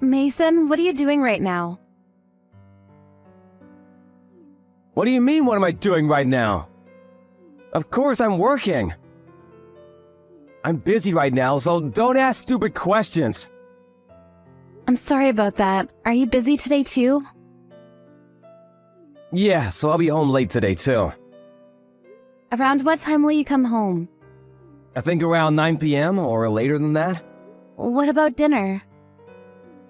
Mason, what are you doing right now? What do you mean, what am I doing right now? Of course I'm working. I'm busy right now, so don't ask stupid questions. I'm sorry about that. Are you busy today too? Yeah, so I'll be home late today too. Around what time will you come home? I think around 9 p.m. or later than that. What about dinner?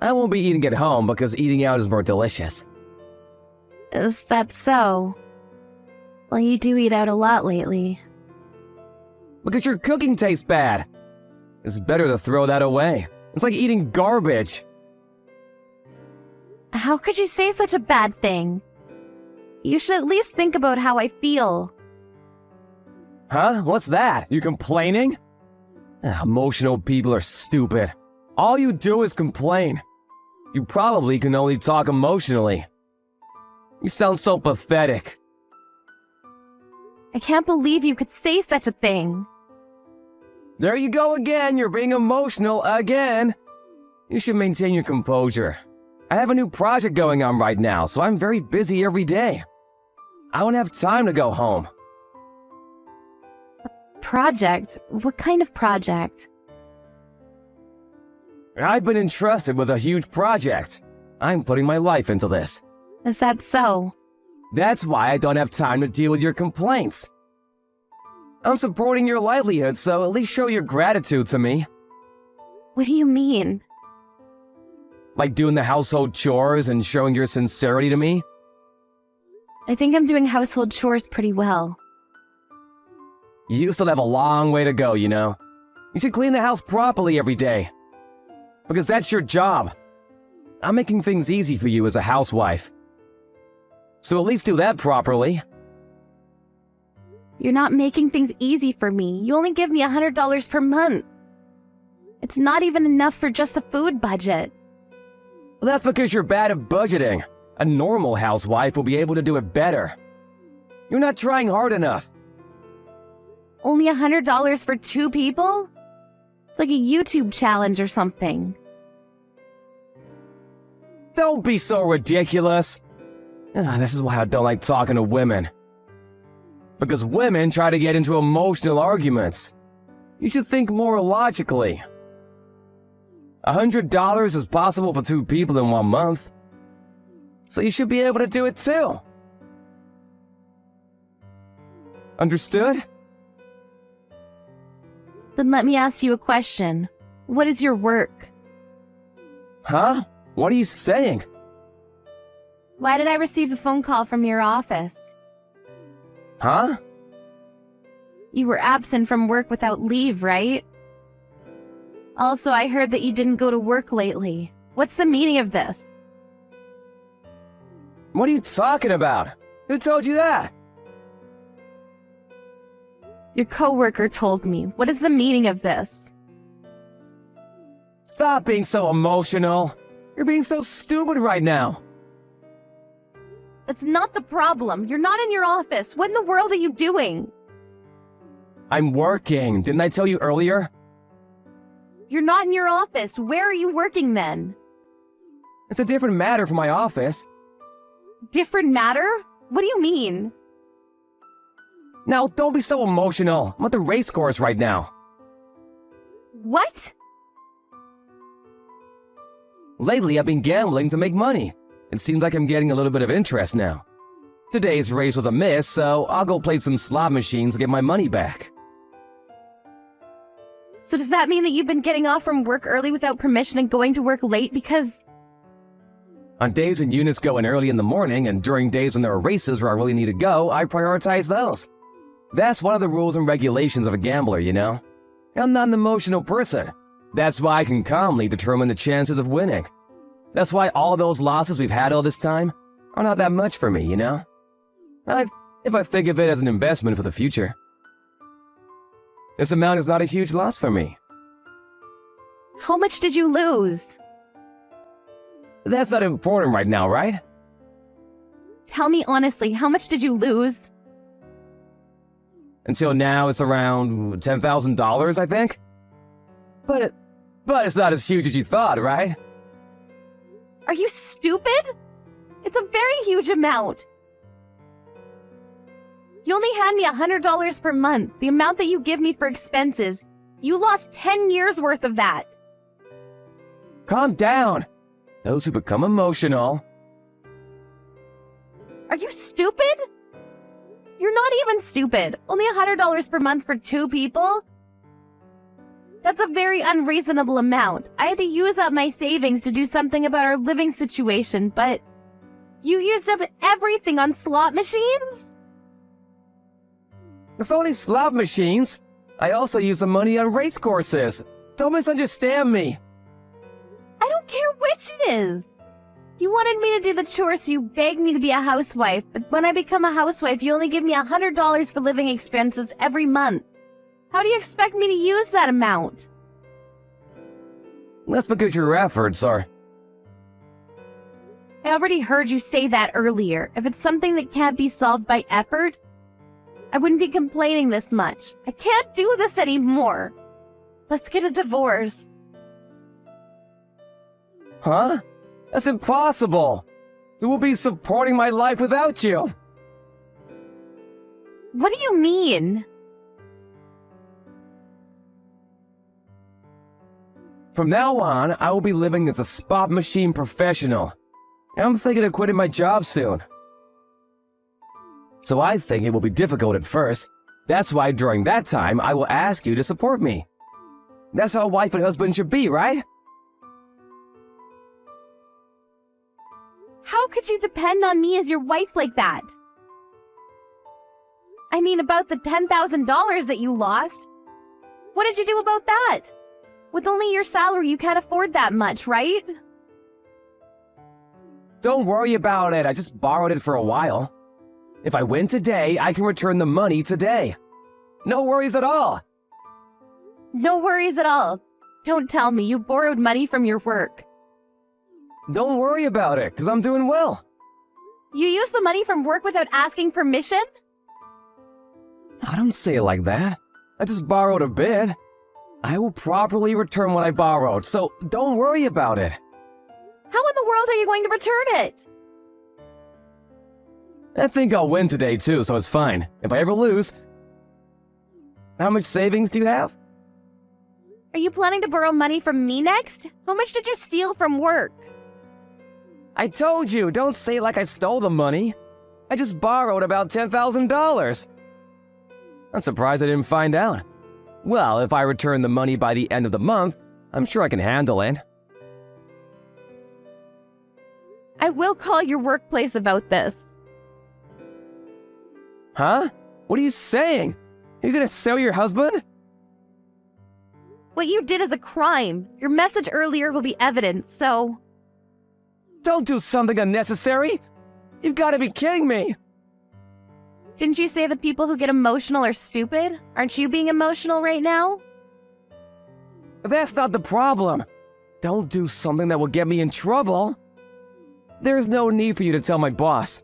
I won't be eating at home because eating out is more delicious. Is that so? Well, you do eat out a lot lately. Because your cooking tastes bad. It's better to throw that away. It's like eating garbage. How could you say such a bad thing? You should at least think about how I feel. Huh? What's that? You complaining? Emotional people are stupid. All you do is complain. You probably can only talk emotionally. You sound so pathetic. I can't believe you could say such a thing. There you go again, you're being emotional again. You should maintain your composure. I have a new project going on right now, so I'm very busy every day. I don't have time to go home. Project? What kind of project? I've been entrusted with a huge project. I'm putting my life into this. Is that so? That's why I don't have time to deal with your complaints. I'm supporting your livelihood, so at least show your gratitude to me. What do you mean? Like doing the household chores and showing your sincerity to me? I think I'm doing household chores pretty well. You still have a long way to go, you know. You should clean the house properly every day. Because that's your job. I'm making things easy for you as a housewife. So at least do that properly. You're not making things easy for me. You only give me $100 per month. It's not even enough for just the food budget. That's because you're bad at budgeting. A normal housewife will be able to do it better. You're not trying hard enough. Only $100 for 2 people? It's like a YouTube challenge or something. Don't be so ridiculous. This is why I don't like talking to women. Because women try to get into emotional arguments. You should think more logically. $100 is possible for 2 people in 1 month. So you should be able to do it too. Understood? Then let me ask you a question. What is your work? Huh? What are you saying? Why did I receive a phone call from your office? Huh? You were absent from work without leave, right? Also, I heard that you didn't go to work lately. What's the meaning of this? What are you talking about? Who told you that? Your coworker told me. What is the meaning of this? Stop being so emotional. You're being so stupid right now. That's not the problem. You're not in your office. What in the world are you doing? I'm working. Didn't I tell you earlier? You're not in your office. Where are you working then? It's a different matter from my office. Different matter? What do you mean? Now, don't be so emotional. I'm at the race course right now. What? Lately, I've been gambling to make money. It seems like I'm getting a little bit of interest now. Today's race was a miss, so I'll go play some slot machines to get my money back. So does that mean that you've been getting off from work early without permission and going to work late because... On days when units go in early in the morning and during days when there are races where I really need to go, I prioritize those. That's one of the rules and regulations of a gambler, you know? I'm not an emotional person. That's why I can calmly determine the chances of winning. That's why all those losses we've had all this time are not that much for me, you know? If I think of it as an investment for the future. This amount is not a huge loss for me. How much did you lose? That's not important right now, right? Tell me honestly, how much did you lose? Until now, it's around $10,000, I think. But it's not as huge as you thought, right? Are you stupid? It's a very huge amount. You only hand me $100 per month, the amount that you give me for expenses. You lost 10 years worth of that. Calm down. Those who become emotional. Are you stupid? You're not even stupid. Only $100 per month for 2 people? That's a very unreasonable amount. I had to use up my savings to do something about our living situation, but you used up everything on slot machines? It's only slot machines. I also use the money on race courses. Don't misunderstand me. I don't care which it is. You wanted me to do the chores, so you begged me to be a housewife, but when I become a housewife, you only give me $100 for living expenses every month. How do you expect me to use that amount? That's because your efforts are... I already heard you say that earlier. If it's something that can't be solved by effort, I wouldn't be complaining this much. I can't do this anymore. Let's get a divorce. Huh? That's impossible. Who will be supporting my life without you? What do you mean? From now on, I will be living as a spot machine professional. And I'm thinking of quitting my job soon. So I think it will be difficult at first. That's why during that time, I will ask you to support me. That's how a wife and husband should be, right? How could you depend on me as your wife like that? I mean, about the $10,000 that you lost. What did you do about that? With only your salary, you can't afford that much, right? Don't worry about it. I just borrowed it for a while. If I win today, I can return the money today. No worries at all. No worries at all. Don't tell me you borrowed money from your work. Don't worry about it, because I'm doing well. You used the money from work without asking permission? I don't say it like that. I just borrowed a bit. I will properly return what I borrowed, so don't worry about it. How in the world are you going to return it? I think I'll win today too, so it's fine. If I ever lose... How much savings do you have? Are you planning to borrow money from me next? How much did you steal from work? I told you, don't say it like I stole the money. I just borrowed about $10,000. I'm surprised I didn't find out. Well, if I return the money by the end of the month, I'm sure I can handle it. I will call your workplace about this. Huh? What are you saying? Are you gonna sue your husband? What you did is a crime. Your message earlier will be evidence, so... Don't do something unnecessary! You've gotta be kidding me! Didn't you say that people who get emotional are stupid? Aren't you being emotional right now? That's not the problem. Don't do something that will get me in trouble. There's no need for you to tell my boss.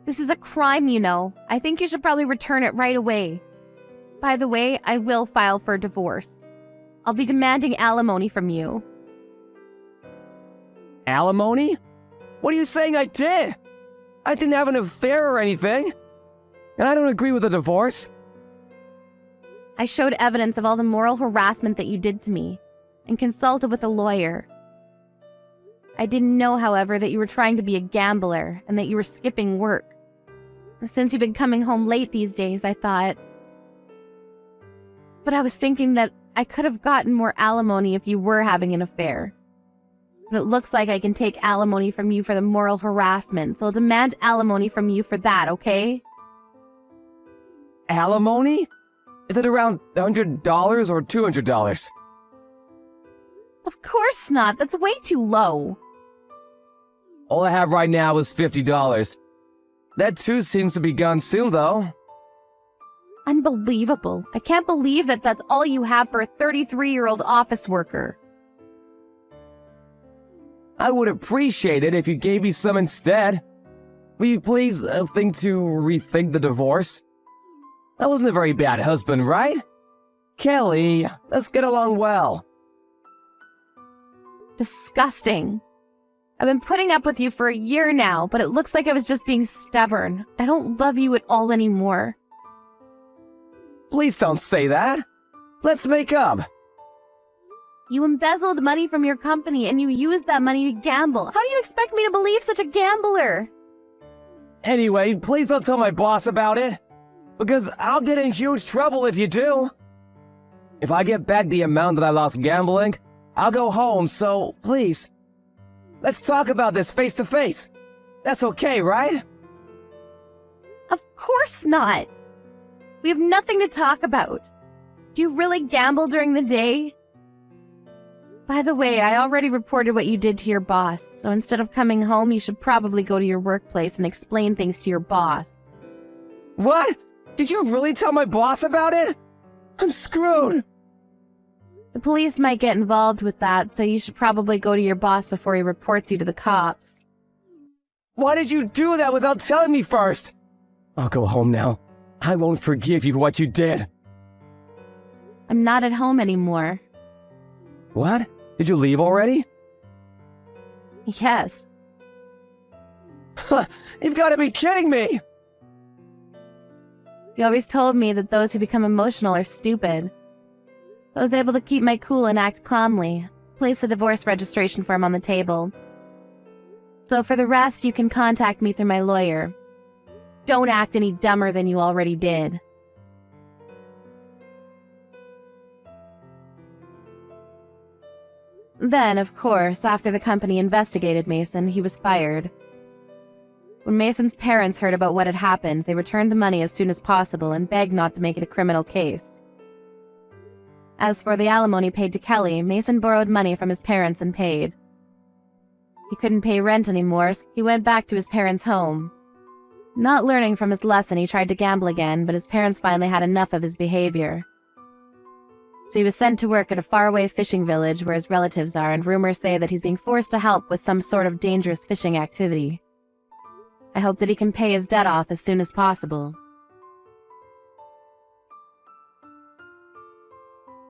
This is a crime, you know. I think you should probably return it right away. By the way, I will file for divorce. I'll be demanding alimony from you. Alimony? What are you saying I did? I didn't have an affair or anything. And I don't agree with a divorce. I showed evidence of all the moral harassment that you did to me, and consulted with a lawyer. I didn't know, however, that you were trying to be a gambler, and that you were skipping work. Since you've been coming home late these days, I thought... But I was thinking that I could have gotten more alimony if you were having an affair. But it looks like I can take alimony from you for the moral harassment, so I'll demand alimony from you for that, okay? Alimony? Is it around $100 or $200? Of course not. That's way too low. All I have right now is $50. That too seems to be gone soon, though. Unbelievable. I can't believe that that's all you have for a 33-year-old office worker. I would appreciate it if you gave me some instead. Will you please think to rethink the divorce? I wasn't a very bad husband, right? Kelly, let's get along well. Disgusting. I've been putting up with you for a year now, but it looks like I was just being stubborn. I don't love you at all anymore. Please don't say that. Let's make up. You embezzled money from your company and you used that money to gamble. How do you expect me to believe such a gambler? Anyway, please don't tell my boss about it. Because I'll get in huge trouble if you do. If I get back the amount that I lost gambling, I'll go home, so please. Let's talk about this face to face. That's okay, right? Of course not. We have nothing to talk about. Do you really gamble during the day? By the way, I already reported what you did to your boss, so instead of coming home, you should probably go to your workplace and explain things to your boss. What? Did you really tell my boss about it? I'm screwed. The police might get involved with that, so you should probably go to your boss before he reports you to the cops. Why did you do that without telling me first? I'll go home now. I won't forgive you for what you did. I'm not at home anymore. What? Did you leave already? Yes. You've got to be kidding me! You always told me that those who become emotional are stupid. I was able to keep my cool and act calmly. Place the divorce registration form on the table. So for the rest, you can contact me through my lawyer. Don't act any dumber than you already did. Then, of course, after the company investigated Mason, he was fired. When Mason's parents heard about what had happened, they returned the money as soon as possible and begged not to make it a criminal case. As for the alimony paid to Kelly, Mason borrowed money from his parents and paid. He couldn't pay rent anymore, so he went back to his parents' home. Not learning from his lesson, he tried to gamble again, but his parents finally had enough of his behavior. So he was sent to work at a faraway fishing village where his relatives are, and rumors say that he's being forced to help with some sort of dangerous fishing activity. I hope that he can pay his debt off as soon as possible.